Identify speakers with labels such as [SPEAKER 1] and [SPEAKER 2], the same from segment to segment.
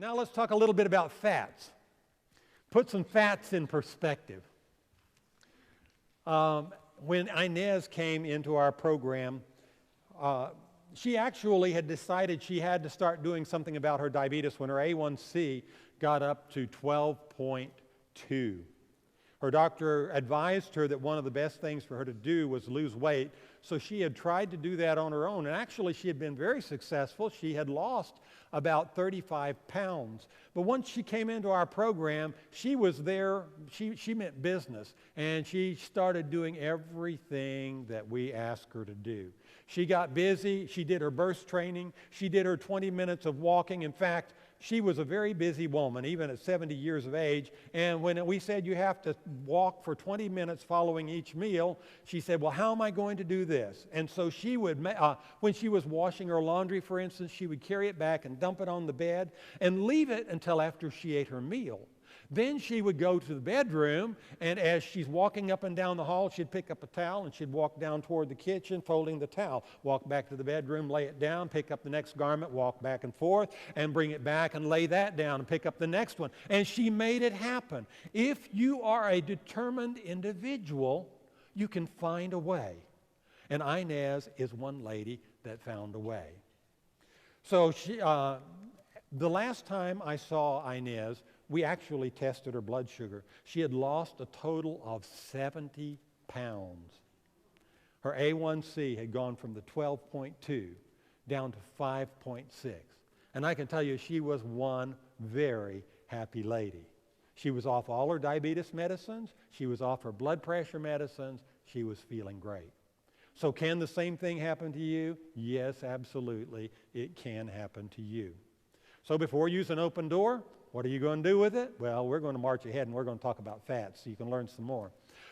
[SPEAKER 1] Now let's talk a little bit about fats. Put some fats in perspective. When INEZ'S came into our program, she actually had decided she had to start doing something about her diabetes when her A1C got up to 12.2. Her doctor advised her that one of the best things for her to do was lose weight, so she had tried to do that on her own, and actually she had been very successful. She had lost about 35 pounds. But once she came into our program, she was there, she meant business, and she started doing everything that we asked her to do. She got busy, she did her burst training, she did her 20 minutes of walking. In fact, she was a very busy woman, even at 70 years of age, and when we said you have to walk for 20 minutes following each meal, she said, well, how am I going to do this? And so she would, when she was washing her laundry, for instance, she would carry it back and dump it on the bed and leave it until after she ate her meal. Then she would go to the bedroom, and as she's walking up and down the hall, she'd pick up a towel and she'd walk down toward the kitchen, folding the towel, walk back to the bedroom, lay it down, pick up the next garment, walk back and forth, and bring it back and lay that down and pick up the next one. And she made it happen. If you are a determined individual, you can find a way. And INEZ'S is one lady that found a way. So the last time I saw INEZ'S, we actually tested her blood sugar. She had lost a total of 70 pounds. Her A1C had gone from the 12.2 down to 5.6. And I can tell you she was one very happy lady. She was off all her diabetes medicines. She was off her blood pressure medicines. She was feeling great. So can the same thing happen to you? Yes, absolutely. It can happen to you. So before you use an open door, what are you going to do with it? Well, we're going to march ahead and we're going to talk about fats so you can learn some more.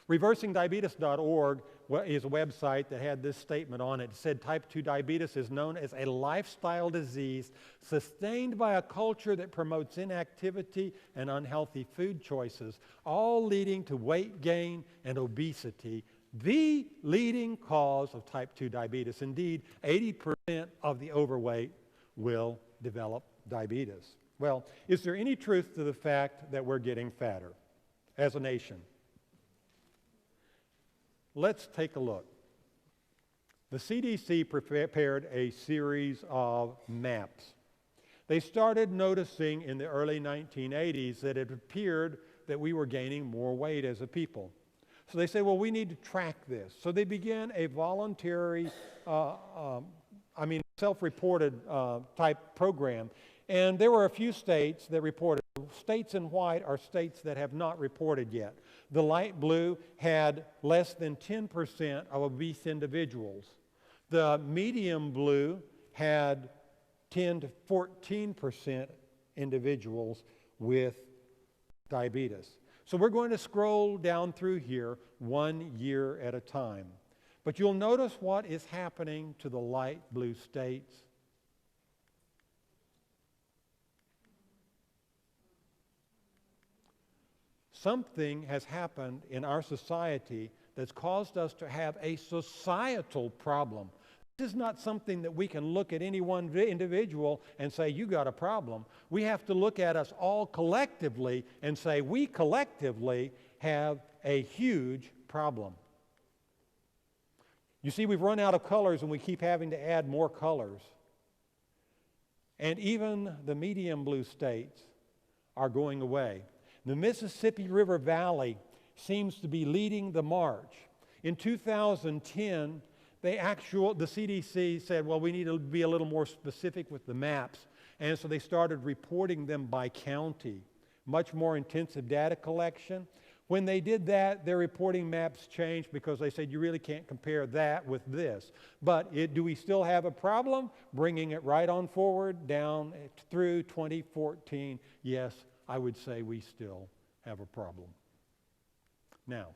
[SPEAKER 1] ReversingDiabetes.org is a website that had this statement on it. It said type 2 diabetes is known as a lifestyle disease sustained by a culture that promotes inactivity and unhealthy food choices, all leading to weight gain and obesity, the leading cause of type 2 diabetes. Indeed, 80% of the overweight will develop diabetes. Well, is there any truth to the fact that we're getting fatter as a nation? Let's take a look. The CDC prepared a series of maps. They started noticing in the early 1980s that it appeared that we were gaining more weight as a people. So they said, well, we need to track this. So they began a voluntary, self-reported type program. And there were a few states that reported. States in white are states that have not reported yet. The light blue had less than 10% of obese individuals. The medium blue had 10 to 14% individuals with diabetes. So we're going to scroll down through here 1 year at a time. But you'll notice what is happening to the light blue states. Something has happened in our society that's caused us to have a societal problem. This is not something that we can look at any one individual and say, you got a problem. We have to look at us all collectively and say, we collectively have a huge problem. You see, we've run out of colors and we keep having to add more colors. And even the medium blue states are going away. The Mississippi River Valley seems to be leading the march. In 2010, the CDC said, well, we need to be a little more specific with the maps. And so they started reporting them by county. Much more intensive data collection. When they did that, their reporting maps changed because they said, you really can't compare that with this. But do we still have a problem? Bringing it right on forward down through 2014, yes, I would say we still have a problem. Now,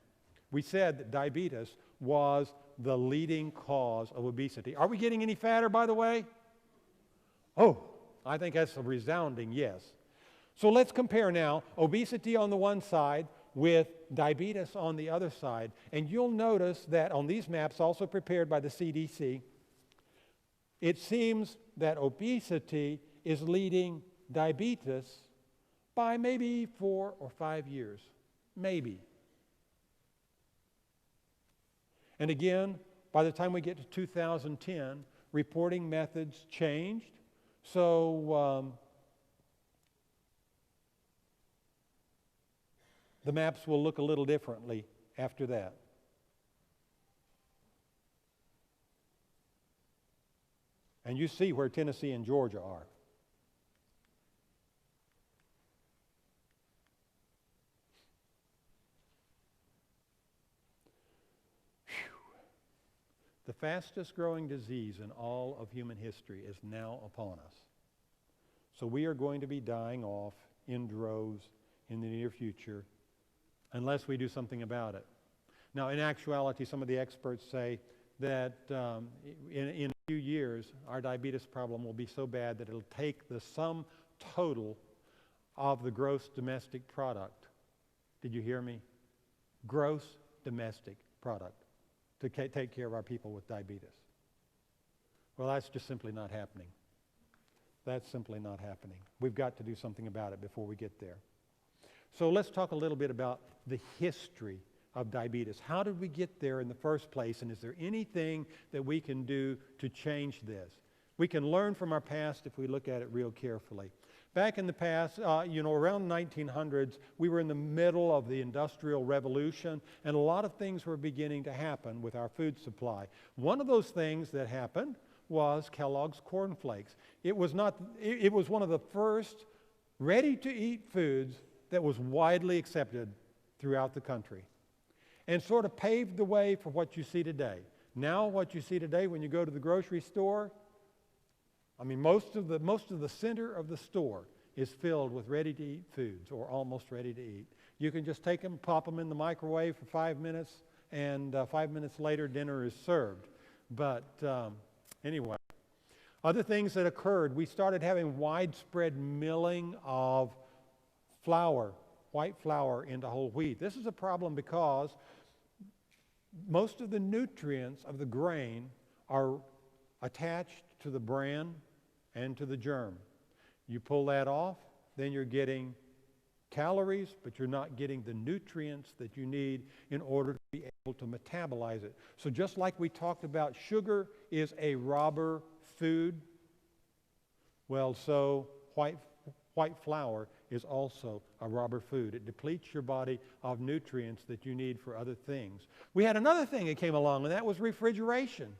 [SPEAKER 1] we said that diabetes was the leading cause of obesity. Are we getting any fatter, by the way? Oh, I think that's a resounding yes. So let's compare now obesity on the one side with diabetes on the other side. And you'll notice that on these maps, also prepared by the CDC, it seems that obesity is leading diabetes by maybe 4 or 5 years. Maybe. And again, by the time we get to 2010, reporting methods changed. So the maps will look a little differently after that. And you see where Tennessee and Georgia are. The fastest growing disease in all of human history is now upon us. So we are going to be dying off in droves in the near future unless we do something about it. Now, in actuality, some of the experts say that in a few years, our diabetes problem will be so bad that it'll take the sum total of the gross domestic product. Did you hear me? Gross domestic product to take care of our people with diabetes. Well, that's just simply not happening. That's simply not happening. We've got to do something about it before we get there. So let's talk a little bit about the history of diabetes. How did we get there in the first place, and is there anything that we can do to change this? We can learn from our past if we look at it real carefully. Back in the past, around 1900s, we were in the middle of the Industrial Revolution, and a lot of things were beginning to happen with our food supply. One of those things that happened was Kellogg's Corn Flakes. It was one of the first ready-to-eat foods that was widely accepted throughout the country, and sort of paved the way for what you see today. Now, what you see today when you go to the grocery store, most of the center of the store is filled with ready-to-eat foods, or almost ready to eat. You can just take them, pop them in the microwave for 5 minutes, and 5 minutes later, dinner is served. But anyway, other things that occurred, we started having widespread milling of flour, white flour, into whole wheat. This is a problem because most of the nutrients of the grain are attached to the bran and to the germ. You pull that off, then you're getting calories, but you're not getting the nutrients that you need in order to be able to metabolize it. So just like we talked about, sugar is a robber food. Well, so white flour is also a robber food. It depletes your body of nutrients that you need for other things. We had another thing that came along, and that was refrigeration.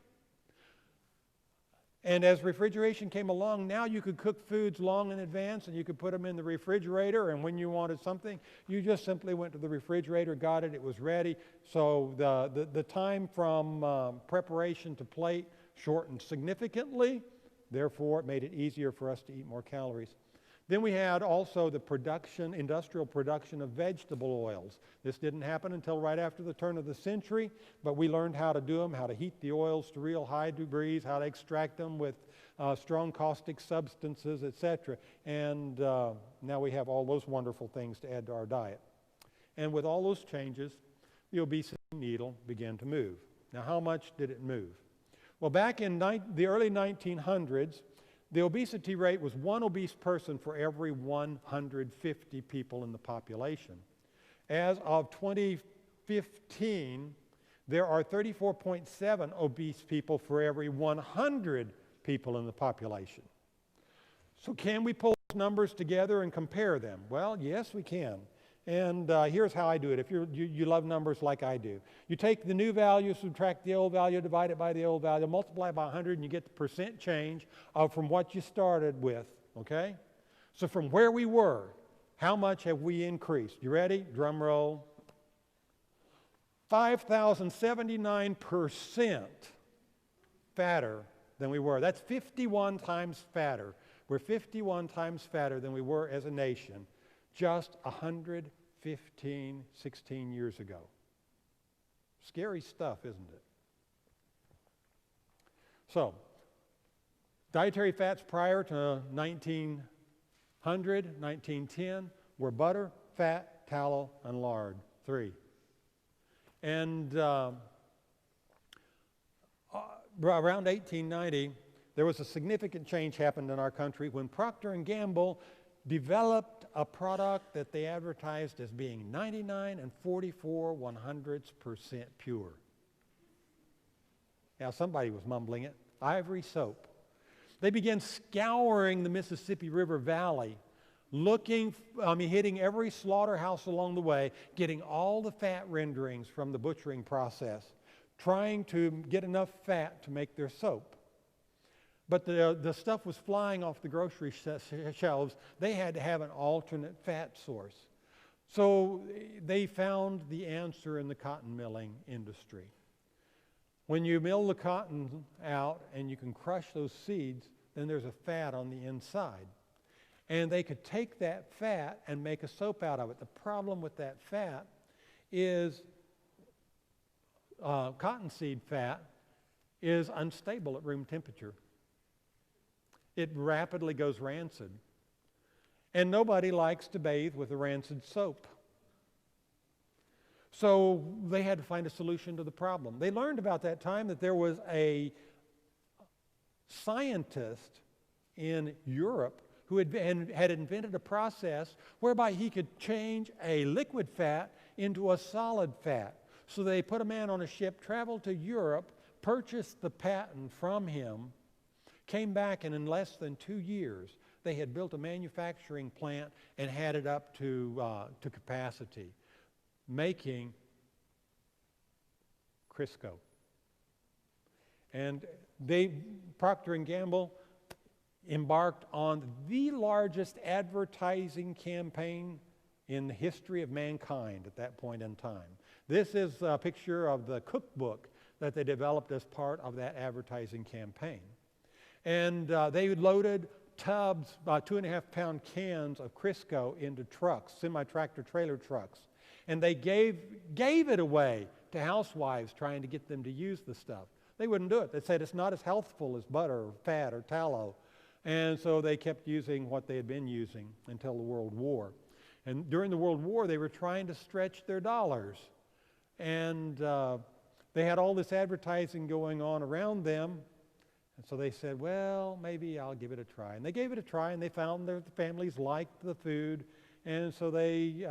[SPEAKER 1] And as refrigeration came along, now you could cook foods long in advance, and you could put them in the refrigerator, and when you wanted something, you just simply went to the refrigerator, got it, it was ready. So the time from preparation to plate shortened significantly. Therefore, it made it easier for us to eat more calories. Then we had also the industrial production of vegetable oils. This didn't happen until right after the turn of the century, but we learned how to do them, how to heat the oils to real high degrees, how to extract them with strong caustic substances, etc. And now we have all those wonderful things to add to our diet. And with all those changes, the obesity needle began to move. Now, how much did it move? Well, back in the early 1900s, the obesity rate was 1 obese person for every 150 people in the population. As of 2015, there are 34.7 obese people for every 100 people in the population. So can we pull those numbers together and compare them? Well, yes, we can. And here's how I do it. If you love numbers like I do. You take the new value, subtract the old value, divide it by the old value, multiply by 100, and you get the percent change from what you started with, okay? So from where we were, how much have we increased? You ready? Drum roll. 5,079% fatter than we were. That's 51 times fatter. We're 51 times fatter than we were as a nation just 16 years ago. Scary stuff, isn't it? So, dietary fats prior to 1910 were butter, fat, tallow, and lard. 3. And around 1890, there was a significant change happened in our country when Procter & Gamble developed a product that they advertised as being 99 and 44/100% pure. Now, somebody was mumbling it. Ivory soap. They began scouring the Mississippi River Valley, hitting every slaughterhouse along the way, getting all the fat renderings from the butchering process, trying to get enough fat to make their soap. But the stuff was flying off the grocery shelves. They had to have an alternate fat source. So they found the answer in the cotton milling industry. When you mill the cotton out and you can crush those seeds, then there's a fat on the inside. And they could take that fat and make a soap out of it. The problem with that fat is cottonseed fat is unstable at room temperature. It rapidly goes rancid. And nobody likes to bathe with a rancid soap. So they had to find a solution to the problem. They learned about that time that there was a scientist in Europe who had invented a process whereby he could change a liquid fat into a solid fat. So they put a man on a ship, traveled to Europe, purchased the patent from him, came back, and in less than 2 years, they had built a manufacturing plant and had it up to capacity, making Crisco. And Procter & Gamble embarked on the largest advertising campaign in the history of mankind at that point in time. This is a picture of the cookbook that they developed as part of that advertising campaign. And they loaded tubs, 2.5-pound cans of Crisco into trucks, semi-tractor trailer trucks. And they gave it away to housewives trying to get them to use the stuff. They wouldn't do it. They said it's not as healthful as butter or fat or tallow. And so they kept using what they had been using until the World War. And during the World War, they were trying to stretch their dollars. And they had all this advertising going on around them. And so they said, well, maybe I'll give it a try. And they gave it a try, and they found that the families liked the food. And so they,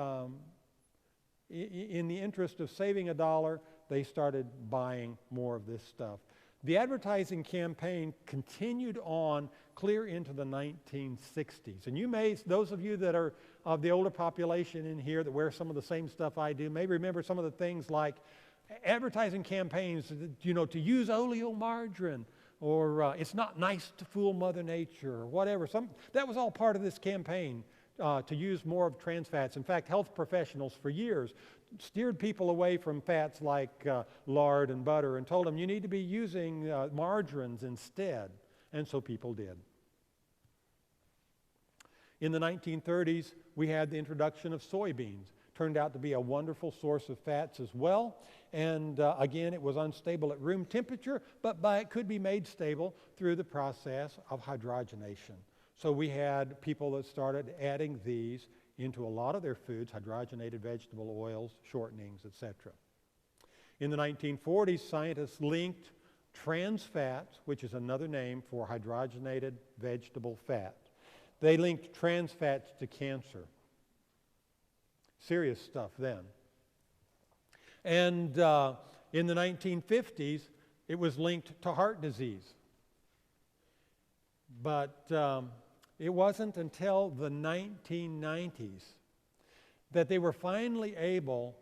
[SPEAKER 1] in the interest of saving $1, they started buying more of this stuff. The advertising campaign continued on clear into the 1960s. And you may, those of you that are of the older population in here that wear some of the same stuff I do, may remember some of the things like advertising campaigns, to use oleomargarine, or it's not nice to fool Mother Nature, or whatever. That was all part of this campaign to use more of trans fats. In fact, health professionals for years steered people away from fats like lard and butter and told them you need to be using margarines instead. And so people did. In the 1930s, we had the introduction of soybeans. Turned out to be a wonderful source of fats as well. And again, it was unstable at room temperature, but it could be made stable through the process of hydrogenation. So we had people that started adding these into a lot of their foods, hydrogenated vegetable oils, shortenings, etc. In the 1940s, scientists linked trans fats, which is another name for hydrogenated vegetable fat. They linked trans fats to cancer. Serious stuff then. And in the 1950s, it was linked to heart disease. But it wasn't until the 1990s that they were finally able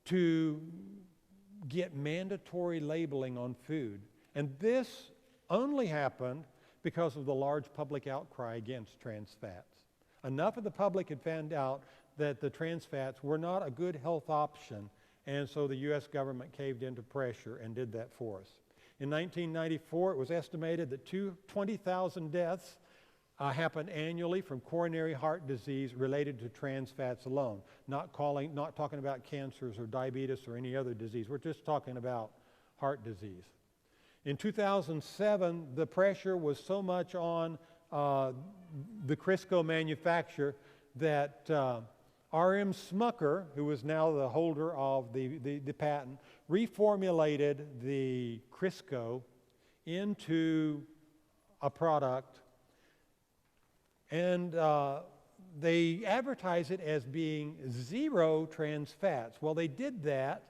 [SPEAKER 1] to get mandatory labeling on food. And this only happened because of the large public outcry against trans fats. Enough of the public had found out that the trans fats were not a good health option, and so the U.S. government caved into pressure and did that for us. In 1994, it was estimated that 20,000 deaths happen annually from coronary heart disease related to trans fats alone. Not talking about cancers or diabetes or any other disease. We're just talking about heart disease. In 2007, the pressure was so much on the Crisco manufacturer that R.M. Smucker, who is now the holder of the patent, reformulated the Crisco into a product, and they advertise it as being zero trans fats. Well, they did that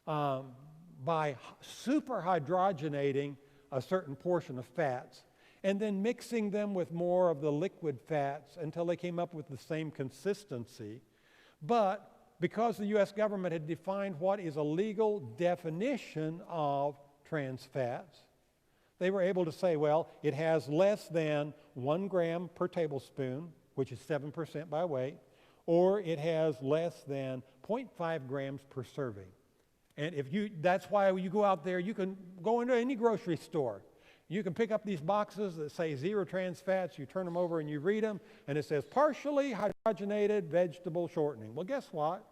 [SPEAKER 1] by superhydrogenating a certain portion of fats and then mixing them with more of the liquid fats until they came up with the same consistency. But because the U.S. government had defined what is a legal definition of trans fats, they were able to say, well, it has less than 1 gram per tablespoon, which is 7% by weight, or it has less than 0.5 grams per serving. And that's why you go out there, you can go into any grocery store. You can pick up these boxes that say zero trans fats, you turn them over and you read them, and it says partially hydrogenated vegetable shortening. Well, guess what?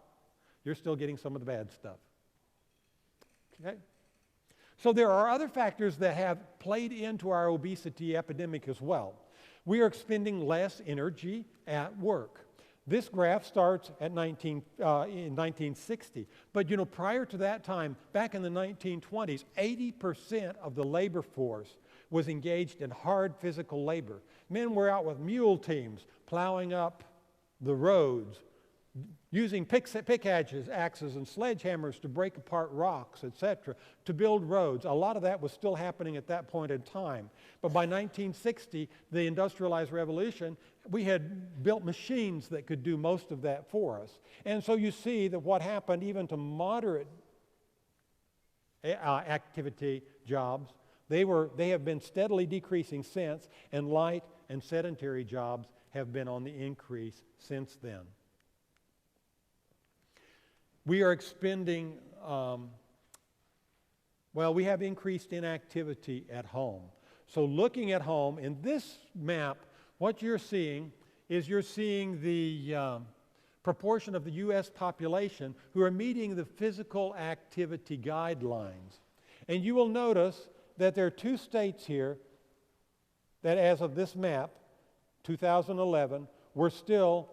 [SPEAKER 1] You're still getting some of the bad stuff. Okay? So there are other factors that have played into our obesity epidemic as well. We are expending less energy at work. This graph starts at in 1960. But prior to that time, back in the 1920s, 80% of the labor force was engaged in hard physical labor. Men were out with mule teams, plowing up the roads, using pickaxes, axes, and sledgehammers to break apart rocks, etc., to build roads. A lot of that was still happening at that point in time. But by 1960, the industrialized revolution, we had built machines that could do most of that for us. And so you see that what happened even to moderate activity jobs, they have been steadily decreasing since, and light and sedentary jobs have been on the increase since then. We are expending, we have increased inactivity at home. So looking at home, in this map, what you're seeing is the proportion of the U.S. population who are meeting the physical activity guidelines. And you will notice that there are 2 states here that as of this map, 2011, were still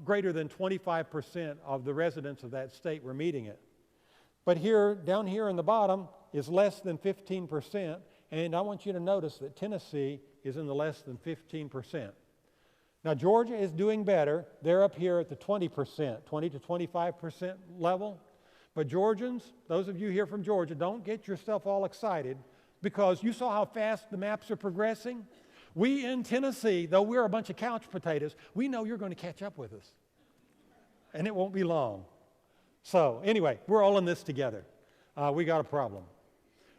[SPEAKER 1] greater than 25% of the residents of that state were meeting it. But down here in the bottom is less than 15%, and I want you to notice that Tennessee is in the less than 15%. Now Georgia is doing better. They're up here at the 20%, 20 to 25% level. But Georgians, those of you here from Georgia, don't get yourself all excited because you saw how fast the maps are progressing. We in Tennessee, though we're a bunch of couch potatoes, we know you're going to catch up with us. And it won't be long. So anyway, we're all in this together. We got a problem.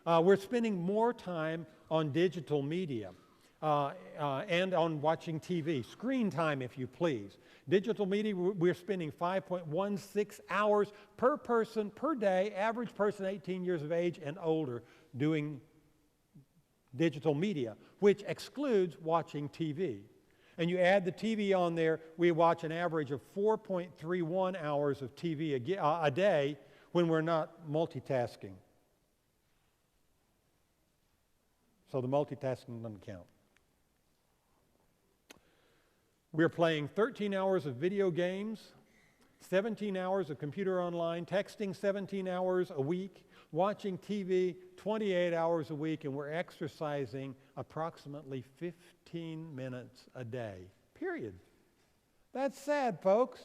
[SPEAKER 1] We're spending more time on digital media and on watching TV. Screen time, if you please. Digital media, we're spending 5.16 hours per person per day, average person 18 years of age and older, doing digital media, which excludes watching TV. And you add the TV on there, we watch an average of 4.31 hours of TV a day when we're not multitasking. So the multitasking doesn't count. We're playing 13 hours of video games, 17 hours of computer online, texting 17 hours a week, watching TV 28 hours a week, and we're exercising approximately 15 minutes a day, period. That's sad, folks.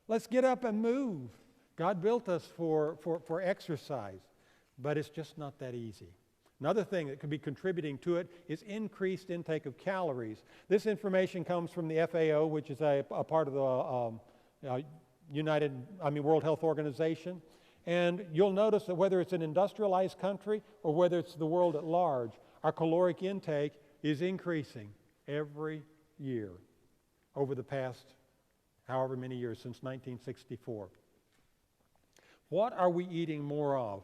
[SPEAKER 1] Let's get up and move. God built us for exercise, but it's just not that easy. Another thing that could be contributing to it is increased intake of calories. This information comes from the FAO, which is a part of the World Health Organization. And you'll notice that whether it's an industrialized country or whether it's the world at large, our caloric intake is increasing every year over the past however many years, since 1964. What are we eating more of?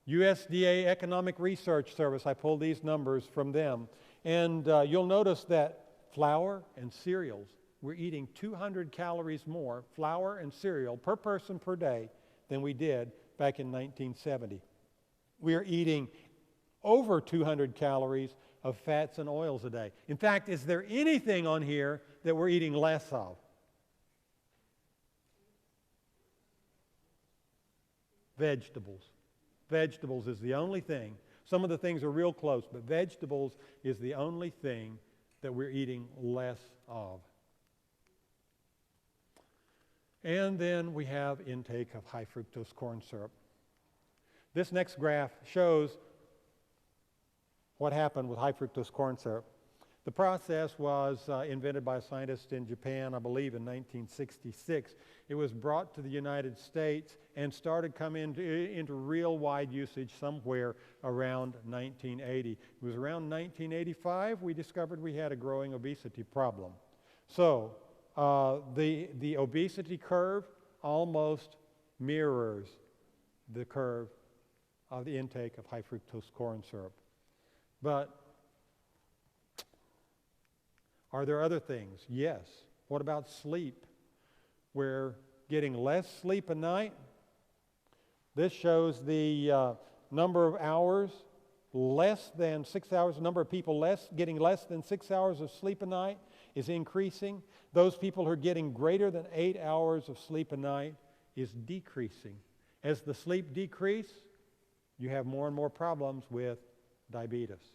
[SPEAKER 1] USDA Economic Research Service, I pulled these numbers from them. And you'll notice that flour and cereals, we're eating 200 calories more, flour and cereal, per person per day than we did back in 1970. We are eating over 200 calories of fats and oils a day. In fact, is there anything on here that we're eating less of? Vegetables. Vegetables is the only thing. Some of the things are real close, but vegetables is the only thing that we're eating less of. And then we have intake of high fructose corn syrup. This next graph shows what happened with high fructose corn syrup. The process was invented by a scientist in Japan, I believe in 1966. It was brought to the United States and started coming into real wide usage somewhere around 1980. It was around 1985 we discovered we had a growing obesity problem. So the obesity curve almost mirrors the curve of the intake of high fructose corn syrup. But are there other things? Yes. What about sleep? We're getting less sleep a night. This shows the number of hours, less than 6 hours. The number of people getting less than 6 hours of sleep a night is increasing. Those people who are getting greater than 8 hours of sleep a night is decreasing. As the sleep decreases, you have more and more problems with diabetes.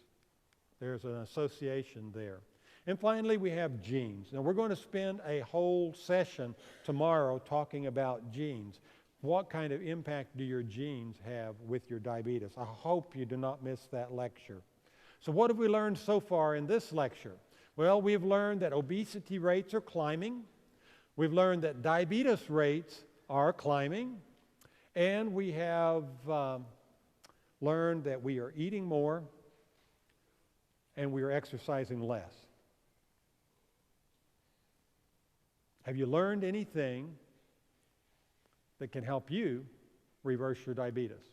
[SPEAKER 1] There's an association there. And finally, we have genes. Now, we're going to spend a whole session tomorrow talking about genes. What kind of impact do your genes have with your diabetes? I hope you do not miss that lecture. So what have we learned so far in this lecture? Well, we've learned that obesity rates are climbing. We've learned that diabetes rates are climbing. And we have learned that we are eating more and we are exercising less. Have you learned anything that can help you reverse your diabetes?